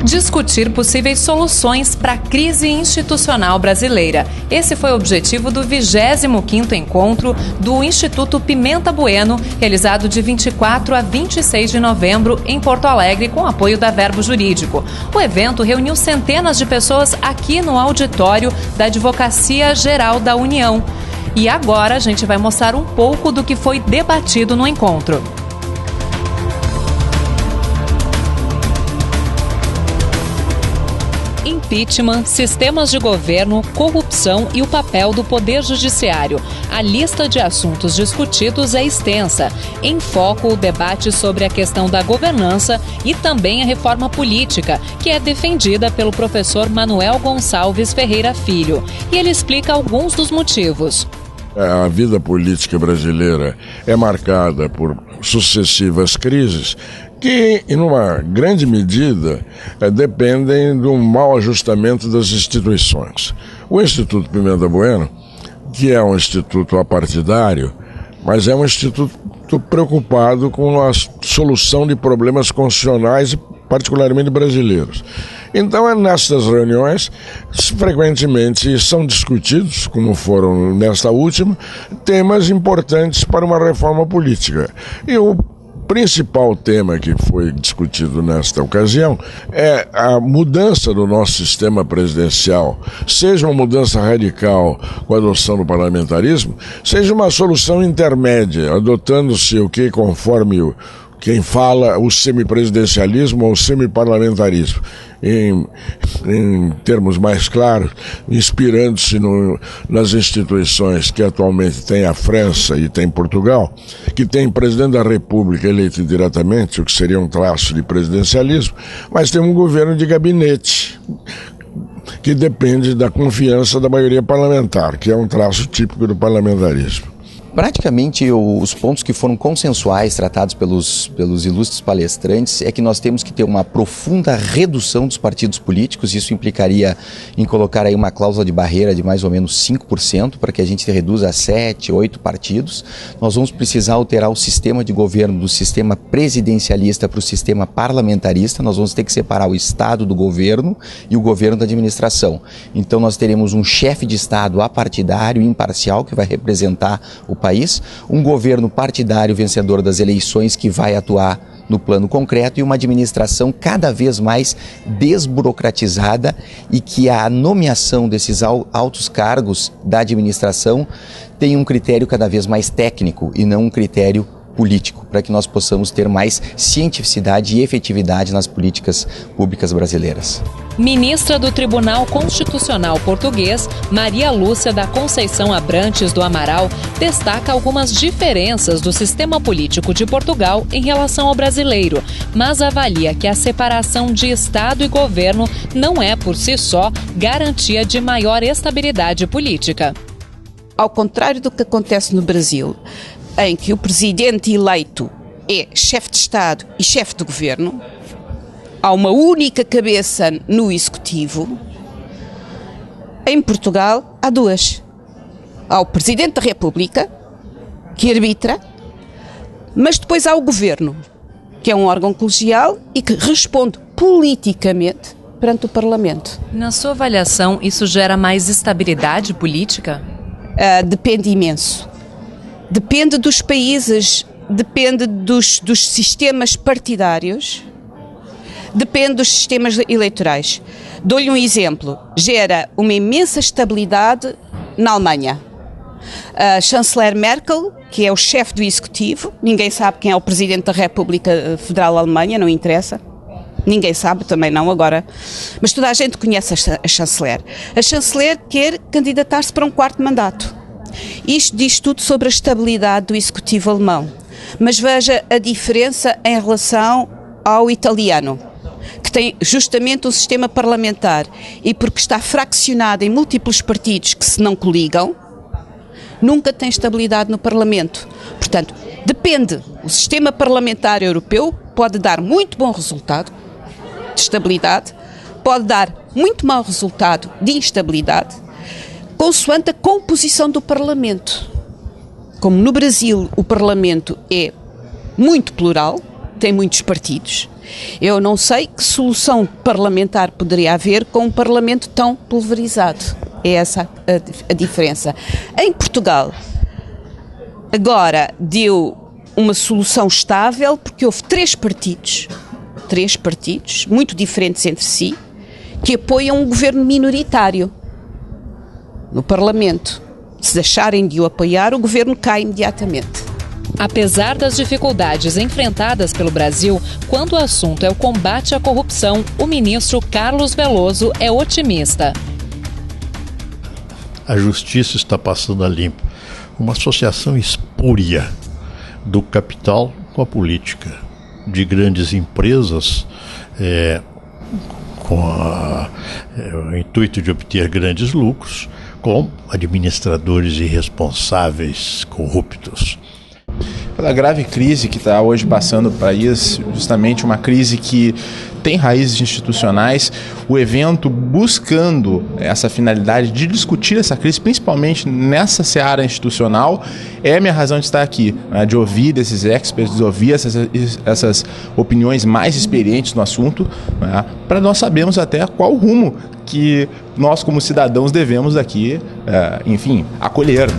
discutir possíveis soluções para a crise institucional brasileira. Esse foi o objetivo do 25º encontro do Instituto Pimenta Bueno, realizado de 24 a 26 de novembro em Porto Alegre, com apoio da Verbo Jurídico. O evento reuniu centenas de pessoas aqui no auditório da Advocacia Geral da União. E agora a gente vai mostrar um pouco do que foi debatido no encontro. Impeachment, sistemas de governo, corrupção e o papel do Poder Judiciário. A lista de assuntos discutidos é extensa. Em foco, o debate sobre a questão da governança e também a reforma política, que é defendida pelo professor Manuel Gonçalves Ferreira Filho. E ele explica alguns dos motivos. A vida política brasileira é marcada por sucessivas crises que, em uma grande medida, dependem do mau ajustamento das instituições. O Instituto Pimenta Bueno, que é um instituto apartidário, mas é um instituto preocupado com a solução de problemas constitucionais, particularmente brasileiros. Então, nessas reuniões, frequentemente são discutidos, como foram nesta última, temas importantes para uma reforma política. E o principal tema que foi discutido nesta ocasião é a mudança do nosso sistema presidencial, seja uma mudança radical com a adoção do parlamentarismo, seja uma solução intermédia, adotando-se o que conforme quem fala o semipresidencialismo ou o semiparlamentarismo, em termos mais claros, inspirando-se nas instituições que atualmente tem a França e tem Portugal, que tem presidente da República eleito diretamente, o que seria um traço de presidencialismo, mas tem um governo de gabinete, que depende da confiança da maioria parlamentar, que é um traço típico do parlamentarismo. Praticamente os pontos que foram consensuais tratados pelos ilustres palestrantes é que nós temos que ter uma profunda redução dos partidos políticos. Isso implicaria em colocar aí uma cláusula de barreira de mais ou menos 5% para que a gente reduza a 7, 8 partidos. Nós vamos precisar alterar o sistema de governo do sistema presidencialista para o sistema parlamentarista. Nós vamos ter que separar o Estado do governo e o governo da administração. Então nós teremos um chefe de Estado apartidário e imparcial que vai representar o país, um governo partidário vencedor das eleições que vai atuar no plano concreto e uma administração cada vez mais desburocratizada e que a nomeação desses altos cargos da administração tem um critério cada vez mais técnico e não um critério político, para que nós possamos ter mais cientificidade e efetividade nas políticas públicas brasileiras. Ministra do Tribunal Constitucional Português, Maria Lúcia da Conceição Abrantes do Amaral, destaca algumas diferenças do sistema político de Portugal em relação ao brasileiro, mas avalia que a separação de Estado e governo não é, por si só, garantia de maior estabilidade política. Ao contrário do que acontece no Brasil, em que o presidente eleito é chefe de Estado e chefe de governo, há uma única cabeça no executivo. Em Portugal há duas. Há o Presidente da República, que arbitra, mas depois há o Governo, que é um órgão colegial e que responde politicamente perante o Parlamento. Na sua avaliação, isso gera mais estabilidade política? Depende imenso. Depende dos países, depende dos sistemas partidários, depende dos sistemas eleitorais. Dou-lhe um exemplo. Gera uma imensa estabilidade na Alemanha. A chanceler Merkel, que é o chefe do executivo, ninguém sabe quem é o presidente da República Federal da Alemanha, não interessa. Ninguém sabe, também não agora. Mas toda a gente conhece a chanceler. A chanceler quer candidatar-se para um 4º mandato. Isto diz tudo sobre a estabilidade do executivo alemão. Mas veja a diferença em relação ao italiano, que tem justamente um sistema parlamentar e porque está fraccionado em múltiplos partidos que se não coligam, nunca tem estabilidade no Parlamento. Portanto, depende. O sistema parlamentar europeu pode dar muito bom resultado de estabilidade, pode dar muito mau resultado de instabilidade, consoante a composição do Parlamento. Como no Brasil o Parlamento é muito plural, tem muitos partidos. Eu não sei que solução parlamentar poderia haver com um Parlamento tão pulverizado. É essa a diferença. Em Portugal, agora deu uma solução estável, porque houve três partidos, muito diferentes entre si, que apoiam um governo minoritário no Parlamento. Se deixarem de o apoiar, o governo cai imediatamente. Apesar das dificuldades enfrentadas pelo Brasil, quando o assunto é o combate à corrupção, o ministro Carlos Veloso é otimista. A justiça está passando a limpo. Uma associação espúria do capital com a política, de grandes empresas com o intuito de obter grandes lucros, com administradores irresponsáveis, corruptos. Pela grave crise que está hoje passando o país, justamente uma crise que tem raízes institucionais, o evento buscando essa finalidade de discutir essa crise, principalmente nessa seara institucional, é minha razão de estar aqui, né, de ouvir desses experts, de ouvir essas opiniões mais experientes no assunto, né, para nós sabermos até qual rumo que nós como cidadãos devemos aqui, enfim, acolher.